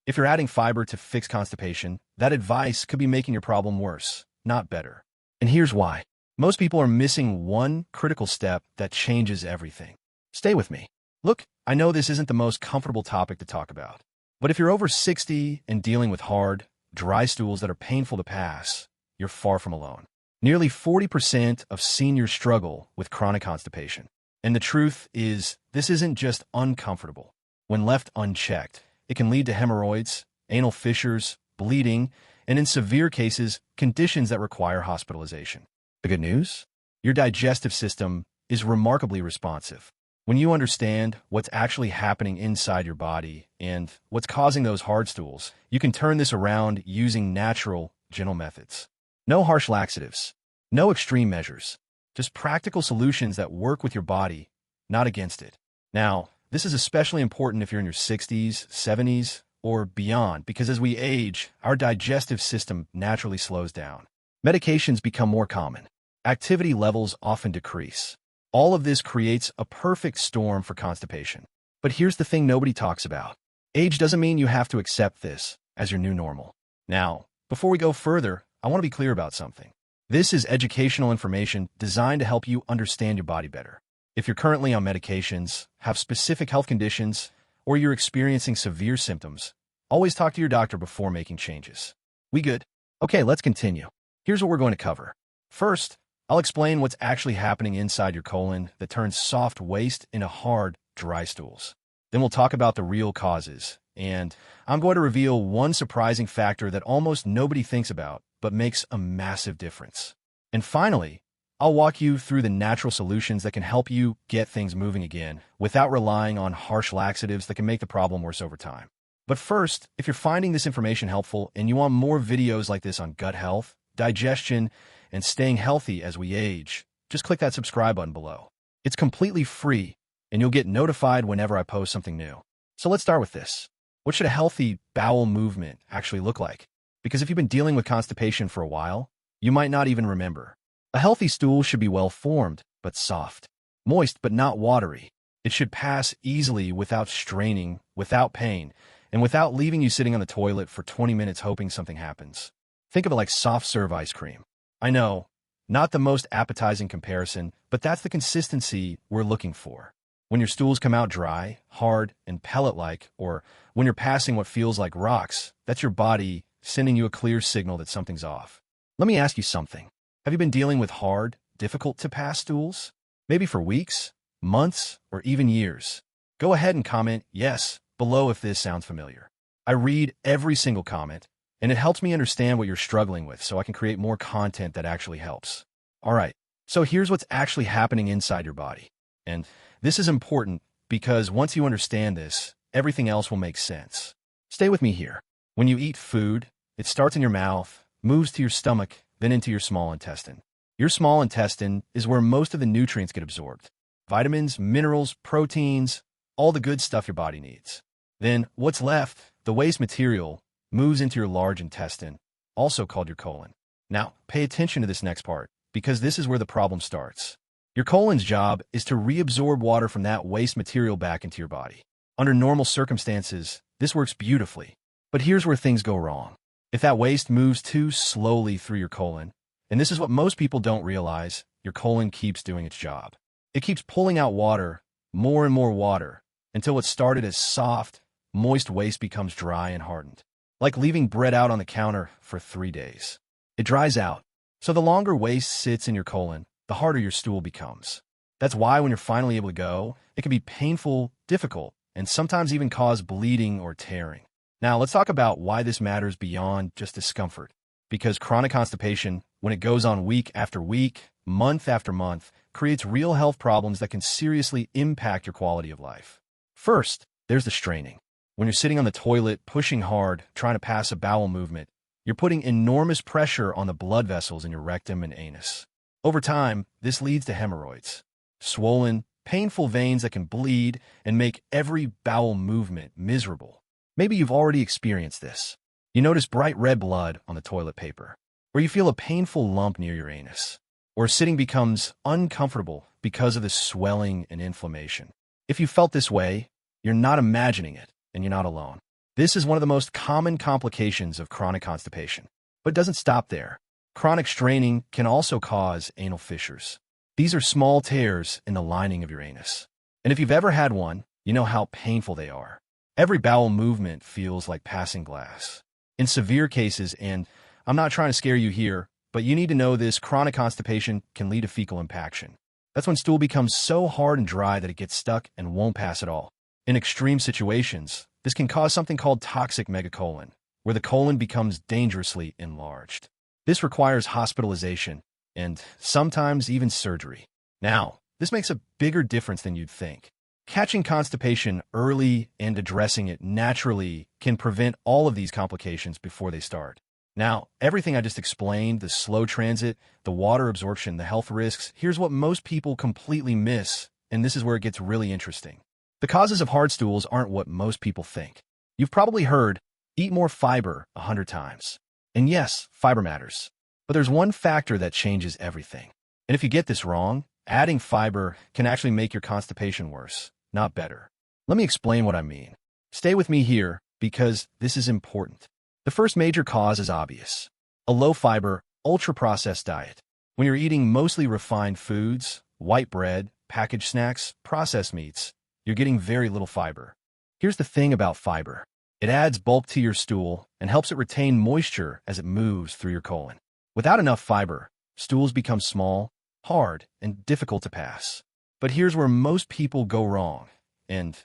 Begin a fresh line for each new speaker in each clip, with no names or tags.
If you're adding fiber to fix constipation, that advice could be making your problem worse, not better. And here's why. Most people are missing one critical step that changes everything. Stay with me. Look, I know this isn't the most comfortable topic to talk about, but if you're over 60 and dealing with hard, dry stools that are painful to pass, you're far from alone. Nearly 40% of seniors struggle with chronic constipation. And the truth is, this isn't just uncomfortable. When left unchecked, it can lead to hemorrhoids, anal fissures, bleeding, and in severe cases, conditions that require hospitalization. The good news? Your digestive system is remarkably responsive. When you understand what's actually happening inside your body and what's causing those hard stools, you can turn this around using natural, gentle methods. No harsh laxatives, no extreme measures, just practical solutions that work with your body, not against it. Now, this is especially important if you're in your 60s, 70s, or beyond, because as we age, our digestive system naturally slows down. Medications become more common. Activity levels often decrease. All of this creates a perfect storm for constipation. But here's the thing nobody talks about. Age doesn't mean you have to accept this as your new normal. Now, before we go further, I want to be clear about something. This is educational information designed to help you understand your body better. If you're currently on medications, have specific health conditions, or you're experiencing severe symptoms, always talk to your doctor before making changes. We good? Okay, let's continue. Here's what we're going to cover. First, I'll explain what's actually happening inside your colon that turns soft waste into hard, dry stools. Then we'll talk about the real causes, and I'm going to reveal one surprising factor that almost nobody thinks about, but makes a massive difference. And finally, I'll walk you through the natural solutions that can help you get things moving again without relying on harsh laxatives that can make the problem worse over time. But first, if you're finding this information helpful and you want more videos like this on gut health, digestion, and staying healthy as we age, just click that subscribe button below. It's completely free, and you'll get notified whenever I post something new. So let's start with this. What should a healthy bowel movement actually look like? Because if you've been dealing with constipation for a while, you might not even remember. A healthy stool should be well-formed, but soft. Moist, but not watery. It should pass easily without straining, without pain, and without leaving you sitting on the toilet for 20 minutes hoping something happens. Think of it like soft-serve ice cream. I know, not the most appetizing comparison, but that's the consistency we're looking for. When your stools come out dry, hard, and pellet-like, or when you're passing what feels like rocks, that's your body sending you a clear signal that something's off. Let me ask you something. Have you been dealing with hard, difficult-to-pass stools? Maybe for weeks, months, or even years? Go ahead and comment yes below if this sounds familiar. I read every single comment, and it helps me understand what you're struggling with so I can create more content that actually helps. All right, so here's what's actually happening inside your body. And this is important because once you understand this, everything else will make sense. Stay with me here. When you eat food, it starts in your mouth, moves to your stomach, then into your small intestine. Your small intestine is where most of the nutrients get absorbed. Vitamins, minerals, proteins, all the good stuff your body needs. Then what's left, the waste material, moves into your large intestine, also called your colon. Now, pay attention to this next part, because this is where the problem starts. Your colon's job is to reabsorb water from that waste material back into your body. Under normal circumstances, this works beautifully. But here's where things go wrong. If that waste moves too slowly through your colon, and this is what most people don't realize, your colon keeps doing its job. It keeps pulling out water, more and more water, until what started as soft, moist waste becomes dry and hardened. Like leaving bread out on the counter for 3 days. It dries out. So the longer waste sits in your colon, the harder your stool becomes. That's why when you're finally able to go, it can be painful, difficult, and sometimes even cause bleeding or tearing. Now, let's talk about why this matters beyond just discomfort. Because chronic constipation, when it goes on week after week, month after month, creates real health problems that can seriously impact your quality of life. First, there's the straining. When you're sitting on the toilet, pushing hard, trying to pass a bowel movement, you're putting enormous pressure on the blood vessels in your rectum and anus. Over time, this leads to hemorrhoids. Swollen, painful veins that can bleed and make every bowel movement miserable. Maybe you've already experienced this. You notice bright red blood on the toilet paper, or you feel a painful lump near your anus, or sitting becomes uncomfortable because of the swelling and inflammation. If you felt this way, you're not imagining it, and you're not alone. This is one of the most common complications of chronic constipation. But it doesn't stop there. Chronic straining can also cause anal fissures. These are small tears in the lining of your anus. And if you've ever had one, you know how painful they are. Every bowel movement feels like passing glass. In severe cases, and I'm not trying to scare you here, but you need to know this, chronic constipation can lead to fecal impaction. That's when stool becomes so hard and dry that it gets stuck and won't pass at all. In extreme situations, this can cause something called toxic megacolon, where the colon becomes dangerously enlarged. This requires hospitalization and sometimes even surgery. Now, this makes a bigger difference than you'd think. Catching constipation early and addressing it naturally can prevent all of these complications before they start. Now, everything I just explained, the slow transit, the water absorption, the health risks, here's what most people completely miss, and this is where it gets really interesting. The causes of hard stools aren't what most people think. You've probably heard, eat more fiber 100 times. And yes, fiber matters. But there's one factor that changes everything. And if you get this wrong, adding fiber can actually make your constipation worse, not better. Let me explain what I mean. Stay with me here because this is important. The first major cause is obvious. A low-fiber, ultra-processed diet. When you're eating mostly refined foods, white bread, packaged snacks, processed meats, you're getting very little fiber. Here's the thing about fiber. It adds bulk to your stool and helps it retain moisture as it moves through your colon. Without enough fiber, stools become small, hard, and difficult to pass. But here's where most people go wrong, and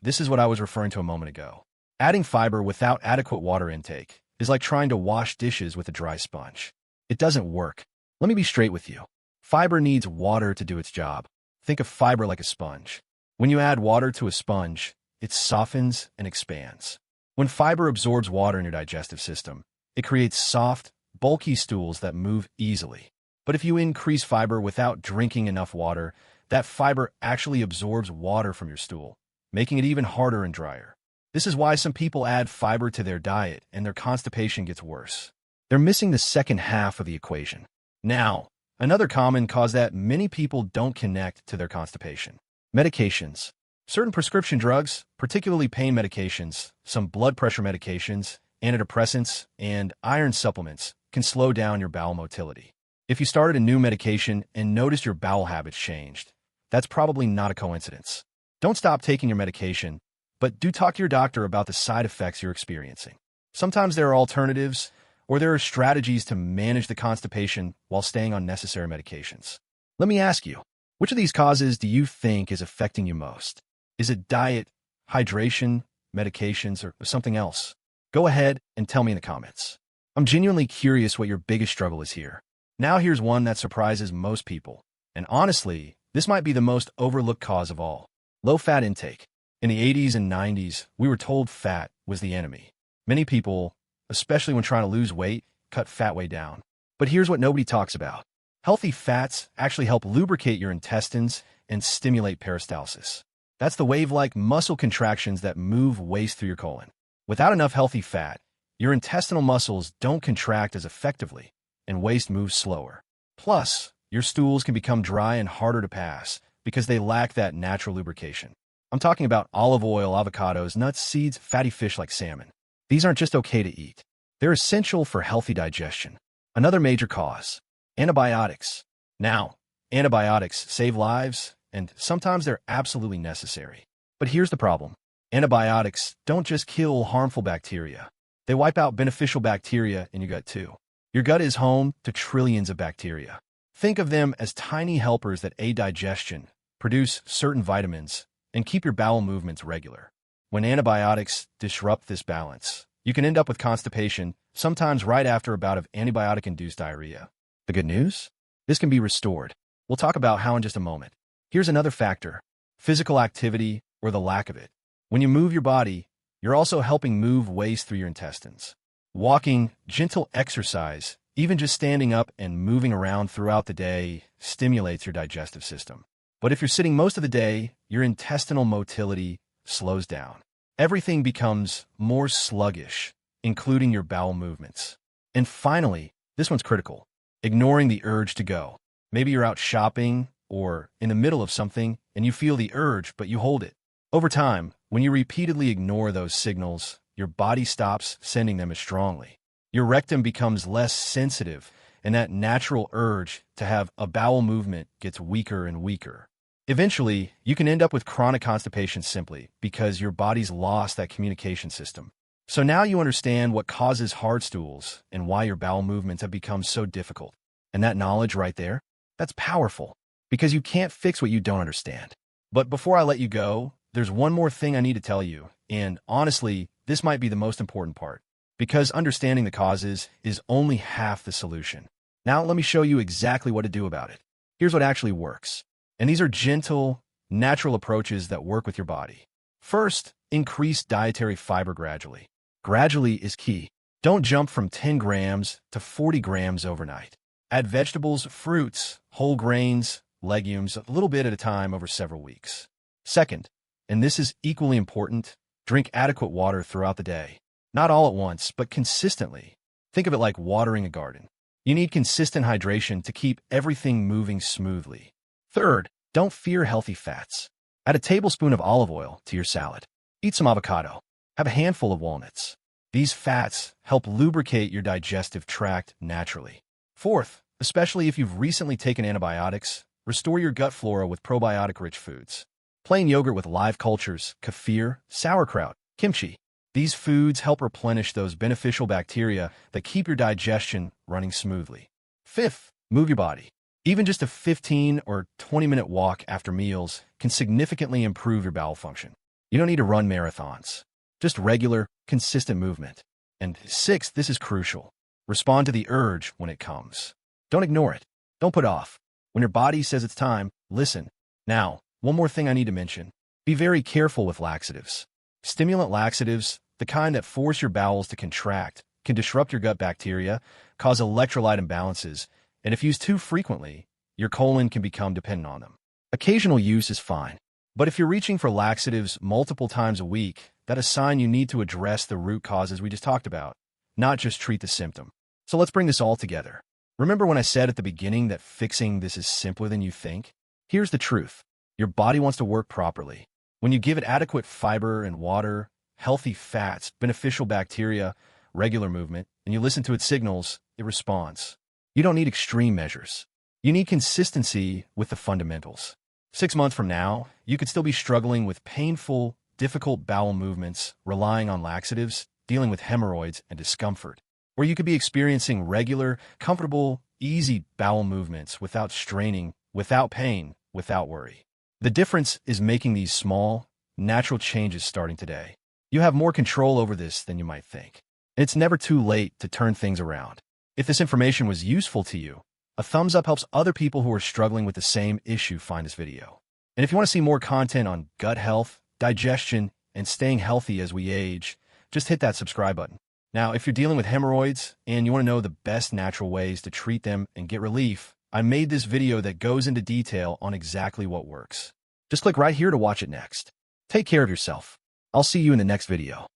this is what I was referring to a moment ago. Adding fiber without adequate water intake is like trying to wash dishes with a dry sponge. It doesn't work. Let me be straight with you. Fiber needs water to do its job. Think of fiber like a sponge. When you add water to a sponge, it softens and expands. When fiber absorbs water in your digestive system, it creates soft, bulky stools that move easily. But if you increase fiber without drinking enough water, that fiber actually absorbs water from your stool, making it even harder and drier. This is why some people add fiber to their diet and their constipation gets worse. They're missing the second half of the equation. Now, another common cause that many people don't connect to their constipation. Medications. Certain prescription drugs, particularly pain medications, some blood pressure medications, antidepressants, and iron supplements can slow down your bowel motility. If you started a new medication and noticed your bowel habits changed, that's probably not a coincidence. Don't stop taking your medication, but do talk to your doctor about the side effects you're experiencing. Sometimes there are alternatives, or there are strategies to manage the constipation while staying on necessary medications. Let me ask you, which of these causes do you think is affecting you most? Is it diet, hydration, medications, or something else? Go ahead and tell me in the comments. I'm genuinely curious what your biggest struggle is here. Now here's one that surprises most people. And honestly, this might be the most overlooked cause of all. Low-fat intake. In the 80s and 90s, we were told fat was the enemy. Many people, especially when trying to lose weight, cut fat way down. But here's what nobody talks about. Healthy fats actually help lubricate your intestines and stimulate peristalsis. That's the wave-like muscle contractions that move waste through your colon. Without enough healthy fat, your intestinal muscles don't contract as effectively, and waste moves slower. Plus, your stools can become dry and harder to pass because they lack that natural lubrication. I'm talking about olive oil, avocados, nuts, seeds, fatty fish like salmon. These aren't just okay to eat. They're essential for healthy digestion. Another major cause, antibiotics. Now, antibiotics save lives, and sometimes they're absolutely necessary. But here's the problem. Antibiotics don't just kill harmful bacteria. They wipe out beneficial bacteria in your gut too. Your gut is home to trillions of bacteria. Think of them as tiny helpers that aid digestion, produce certain vitamins, and keep your bowel movements regular. When antibiotics disrupt this balance, you can end up with constipation, sometimes right after a bout of antibiotic-induced diarrhea. The good news? This can be restored. We'll talk about how in just a moment. Here's another factor, physical activity or the lack of it. When you move your body, you're also helping move waste through your intestines. Walking, gentle exercise, even just standing up and moving around throughout the day stimulates your digestive system. But if you're sitting most of the day, your intestinal motility slows down. Everything becomes more sluggish, including your bowel movements. And finally, this one's critical, ignoring the urge to go. Maybe you're out shopping or in the middle of something and you feel the urge, but you hold it. Over time, when you repeatedly ignore those signals, your body stops sending them as strongly. Your rectum becomes less sensitive, and that natural urge to have a bowel movement gets weaker and weaker. Eventually, you can end up with chronic constipation simply because your body's lost that communication system. So now you understand what causes hard stools and why your bowel movements have become so difficult. And that knowledge right there, that's powerful because you can't fix what you don't understand. But before I let you go, there's one more thing I need to tell you, and honestly, this might be the most important part, because understanding the causes is only half the solution. Now let me show you exactly what to do about it. Here's what actually works. And these are gentle, natural approaches that work with your body. First, increase dietary fiber gradually. Gradually is key. Don't jump from 10 grams to 40 grams overnight. Add vegetables, fruits, whole grains, legumes, a little bit at a time over several weeks. Second, and this is equally important, drink adequate water throughout the day. Not all at once, but consistently. Think of it like watering a garden. You need consistent hydration to keep everything moving smoothly. Third, don't fear healthy fats. Add a tablespoon of olive oil to your salad. Eat some avocado. Have a handful of walnuts. These fats help lubricate your digestive tract naturally. Fourth, especially if you've recently taken antibiotics, restore your gut flora with probiotic-rich foods. Plain yogurt with live cultures, kefir, sauerkraut, kimchi. These foods help replenish those beneficial bacteria that keep your digestion running smoothly. Fifth, move your body. Even just a 15 or 20-minute walk after meals can significantly improve your bowel function. You don't need to run marathons. Just regular, consistent movement. And sixth, this is crucial. Respond to the urge when it comes. Don't ignore it. Don't put off. When your body says it's time, listen. Now, one more thing I need to mention. Be very careful with laxatives. Stimulant laxatives, the kind that force your bowels to contract, can disrupt your gut bacteria, cause electrolyte imbalances, and if used too frequently, your colon can become dependent on them. Occasional use is fine, but if you're reaching for laxatives multiple times a week, that's a sign you need to address the root causes we just talked about, not just treat the symptom. So let's bring this all together. Remember when I said at the beginning that fixing this is simpler than you think? Here's the truth. Your body wants to work properly. When you give it adequate fiber and water, healthy fats, beneficial bacteria, regular movement, and you listen to its signals, it responds. You don't need extreme measures. You need consistency with the fundamentals. 6 months from now, you could still be struggling with painful, difficult bowel movements, relying on laxatives, dealing with hemorrhoids and discomfort. Or you could be experiencing regular, comfortable, easy bowel movements without straining, without pain, without worry. The difference is making these small, natural changes starting today. You have more control over this than you might think. It's never too late to turn things around. If this information was useful to you, a thumbs up helps other people who are struggling with the same issue find this video. And if you want to see more content on gut health, digestion, and staying healthy as we age, just hit that subscribe button. Now, if you're dealing with hemorrhoids and you want to know the best natural ways to treat them and get relief, I made this video that goes into detail on exactly what works. Just click right here to watch it next. Take care of yourself. I'll see you in the next video.